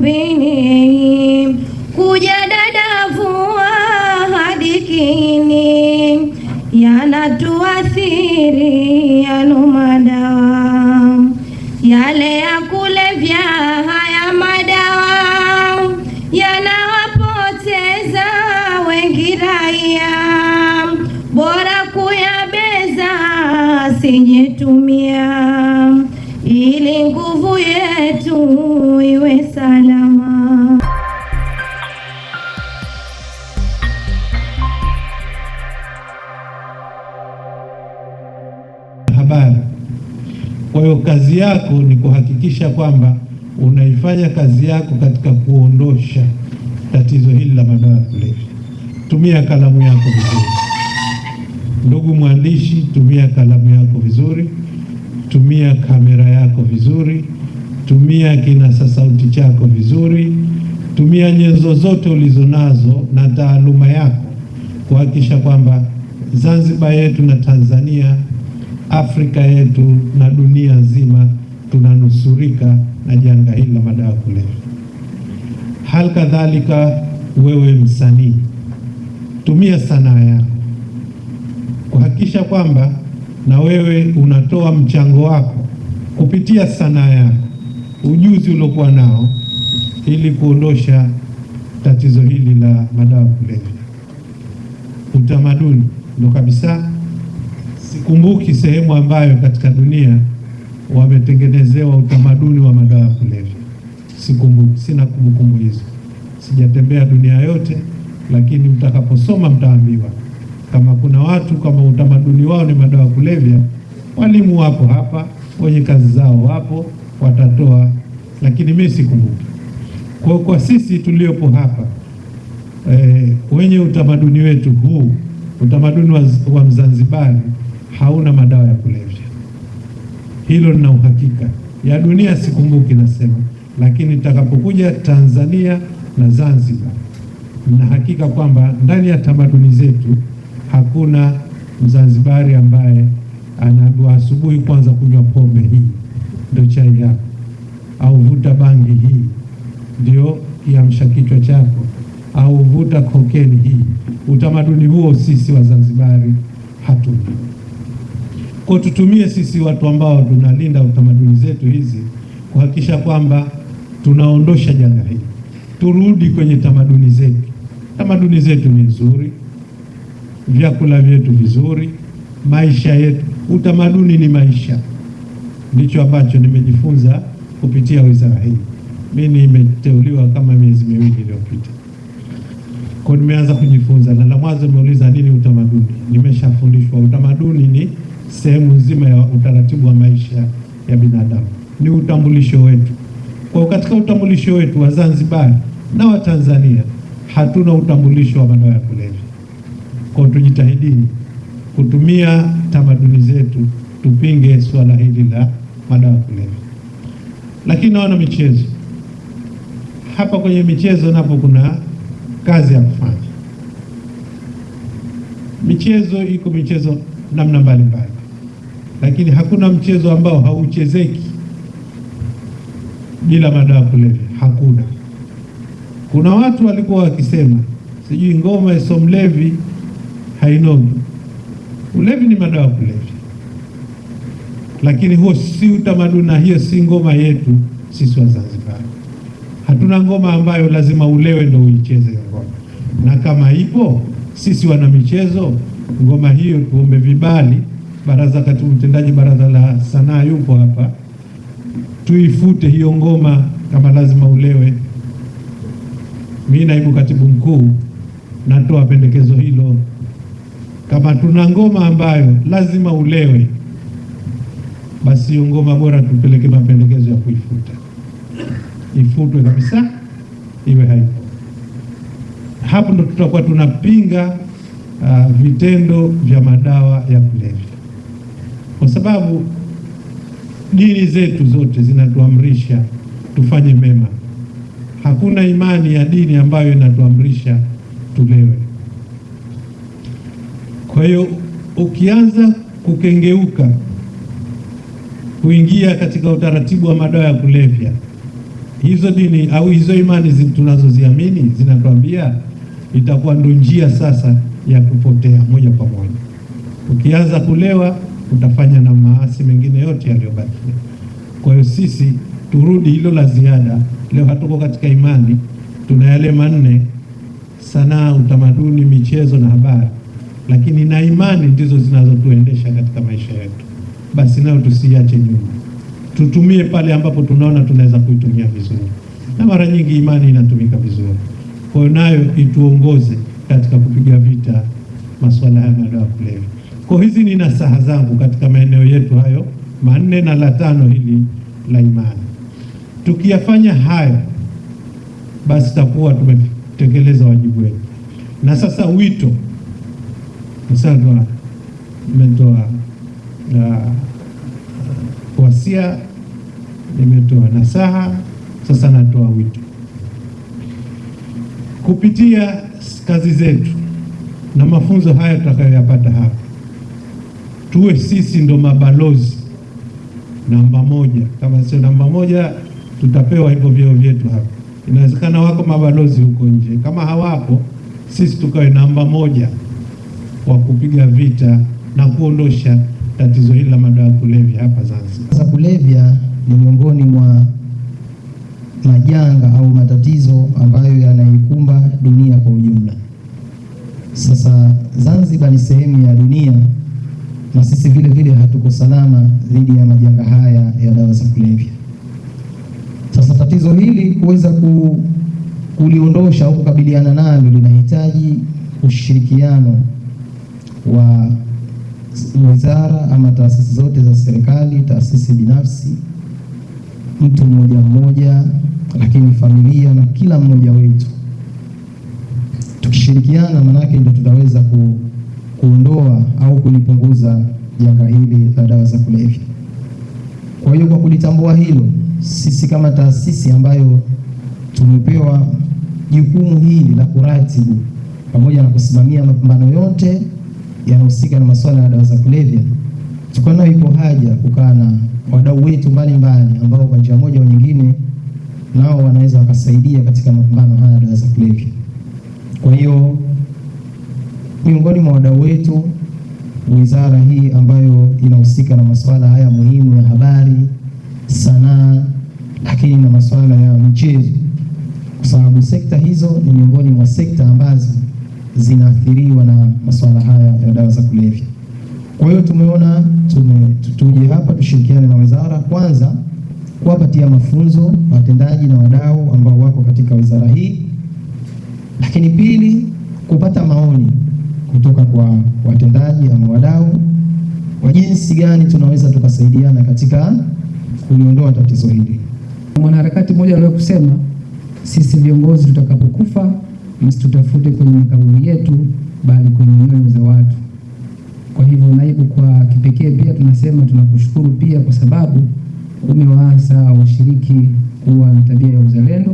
mavumbini, kuja dadavua hadi kiini, yanatuathiri yano madawa, yale ya kulevya haya madawa, yanawapoteza wengi raia, bora kuyabeza sijetumia, ili nguvu yetu iwe salama. Habari. Kwa hiyo kazi yako ni kuhakikisha kwamba unaifanya kazi yako katika kuondosha tatizo hili la madawa ya kulevya. Tumia kalamu yako vizuri. Ndugu mwandishi, tumia kalamu yako vizuri, tumia kamera yako vizuri, tumia kinasa sauti chako vizuri, tumia nyenzo zote ulizonazo na taaluma yako kuhakikisha kwamba Zanzibar yetu na Tanzania, Afrika yetu na dunia nzima tunanusurika na janga hili la madawa ya kulevya. Hali kadhalika, wewe msanii, tumia sanaa yako kuhakikisha kwamba na wewe unatoa mchango wako kupitia sanaa yako, ujuzi uliokuwa nao, ili kuondosha tatizo hili la madawa ya kulevya. Utamaduni ndio kabisa. Sikumbuki sehemu ambayo katika dunia wametengenezewa utamaduni wa madawa ya kulevya. Sikumbuki, sina kumbukumbu hizo. Sijatembea dunia yote, lakini mtakaposoma mtaambiwa kama kuna watu kama utamaduni wao ni madawa ya kulevya. Walimu wapo hapa, wenye kazi zao wapo, watatoa, lakini mimi sikumbuki. Kwa sisi tuliopo hapa, wenye utamaduni wetu huu, utamaduni wa Mzanzibari hauna madawa ya kulevya. Hilo lina uhakika. Ya dunia sikumbuki nasema, lakini nitakapokuja Tanzania na Zanzibar, na hakika kwamba ndani ya tamaduni zetu hakuna Mzanzibari ambaye anaambiwa asubuhi kwanza kunywa pombe, hii ndio chai yako, au vuta bangi, hii ndio kiamsha kichwa chako, au vuta kokeni, hii. Utamaduni huo sisi wa Zanzibari hatuna. Kwa tutumie sisi watu ambao tunalinda utamaduni zetu hizi kuhakikisha kwamba tunaondosha janga hili. Turudi kwenye tamaduni zetu. Tamaduni zetu ni nzuri, vyakula vyetu vizuri, maisha yetu. Utamaduni ni maisha. Ndicho ambacho nimejifunza kupitia wizara hii. Mimi nimeteuliwa kama miezi miwili iliyopita. Kwa nimeanza kujifunza, na la mwanzo nimeuliza nini utamaduni. Nimeshafundishwa utamaduni ni sehemu nzima ya utaratibu wa maisha ya binadamu. Ni utambulisho wetu. Kwa katika utambulisho wetu wa Zanzibar na wa Tanzania hatuna utambulisho wa madawa ya kulevya. Kwa tujitahidini kutumia tamaduni zetu tupinge swala hili la madawa ya kulevya. Lakini naona michezo. Hapa kwenye michezo napo kuna kazi ya kufanya. Michezo iko michezo namna mbalimbali, lakini hakuna mchezo ambao hauchezeki bila madawa ya kulevya. Hakuna. Kuna watu walikuwa wakisema sijui ngoma iso mlevi hainogi. Ulevi ni madawa ya kulevya, lakini huo si utamaduni na hiyo si ngoma yetu sisi wa Zanzibar. Hatuna ngoma ambayo lazima ulewe ndio uicheze ngoma, na kama ipo sisi wana michezo ngoma hiyo tuombe vibali. Baraza, katibu mtendaji baraza la sanaa yupo hapa, tuifute hiyo ngoma kama lazima ulewe. Mimi naibu katibu mkuu natoa pendekezo hilo. Kama tuna ngoma ambayo lazima ulewe, basi hiyo ngoma bora tupeleke mapendekezo ya kuifuta, ifutwe kabisa, iwe haipo. Hapo ndo tutakuwa tunapinga vitendo vya madawa ya kulevya, kwa sababu dini zetu zote zinatuamrisha tufanye mema. Hakuna imani ya dini ambayo inatuamrisha tulewe. Kwa hiyo ukianza kukengeuka kuingia katika utaratibu wa madawa ya kulevya, hizo dini au hizo imani tunazoziamini zinatuambia itakuwa ndo njia sasa ya kupotea moja kwa moja. Ukianza kulewa utafanya na maasi mengine yote yaliyobakia. Kwa hiyo sisi turudi hilo la ziada. Leo hatuko katika imani, tuna yale manne: sanaa, utamaduni, michezo na habari, lakini na imani ndizo zinazotuendesha katika maisha yetu. Basi nayo tusiache nyuma, tutumie pale ambapo tunaona tunaweza kuitumia vizuri, na mara nyingi imani inatumika vizuri. Kwa hiyo nayo ituongoze katika kupiga vita masuala ya madawa kulevya. Kwa hizi ni nasaha zangu katika maeneo yetu hayo manne, na la tano hili la imani. Tukiyafanya hayo, basi takuwa tumetekeleza wajibu wetu. Na sasa wito sasa nimetoa wasia, nimetoa nasaha, sasa natoa wito. Kupitia kazi zetu na mafunzo haya tutakayoyapata hapa, tuwe sisi ndo mabalozi namba moja. Kama sio namba moja, tutapewa hivyo vyeo vyetu hapa. Inawezekana wako mabalozi huko nje, kama hawapo, sisi tukawe namba moja wa kupiga vita na kuondosha tatizo hili la madawa kulevya hapa Zanzibar. Sasa kulevya ni miongoni mwa majanga au matatizo ambayo yanaikumba dunia kwa ujumla. Sasa Zanzibar ni sehemu ya dunia, na sisi vile vile hatuko salama dhidi ya majanga haya ya dawa za kulevya. Sasa tatizo hili kuweza kuliondosha au kukabiliana nalo linahitaji ushirikiano wa wizara ama taasisi zote za serikali, taasisi binafsi, mtu mmoja mmoja, lakini familia na kila mmoja wetu. Tukishirikiana, manake ndio tutaweza kuondoa au kulipunguza janga hili la dawa za kulevya. Kwa hiyo kwa kulitambua hilo, sisi kama taasisi ambayo tumepewa jukumu hili la kuratibu pamoja na kusimamia mapambano yote yanahusika na masuala ya dawa za kulevya, tukaona ipo haja kukaa na wadau wetu mbalimbali ambao kwa njia moja au nyingine nao wanaweza wakasaidia katika mapambano haya ya dawa za kulevya. Kwa hiyo miongoni mwa wadau wetu, wizara hii ambayo inahusika na masuala haya muhimu ya habari, sanaa, lakini na masuala ya michezo, kwa sababu sekta hizo ni miongoni mwa sekta ambazo zinaathiriwa na masuala haya ya dawa za kulevya. Kwa hiyo tumeona tuje hapa tushirikiane na wizara, kwanza kuwapatia mafunzo watendaji na wadau ambao wako katika wizara hii, lakini pili kupata maoni kutoka kwa watendaji ama wadau wa jinsi gani tunaweza tukasaidiana katika kuliondoa tatizo hili. Mwanaharakati mmoja aliwahi kusema, sisi viongozi tutakapokufa msitutafute kwenye makaburi yetu, bali kwenye nyoyo za watu. Kwa hivyo naibu, kwa kipekee pia tunasema tunakushukuru pia kwa sababu umewaasa washiriki kuwa na tabia ya uzalendo.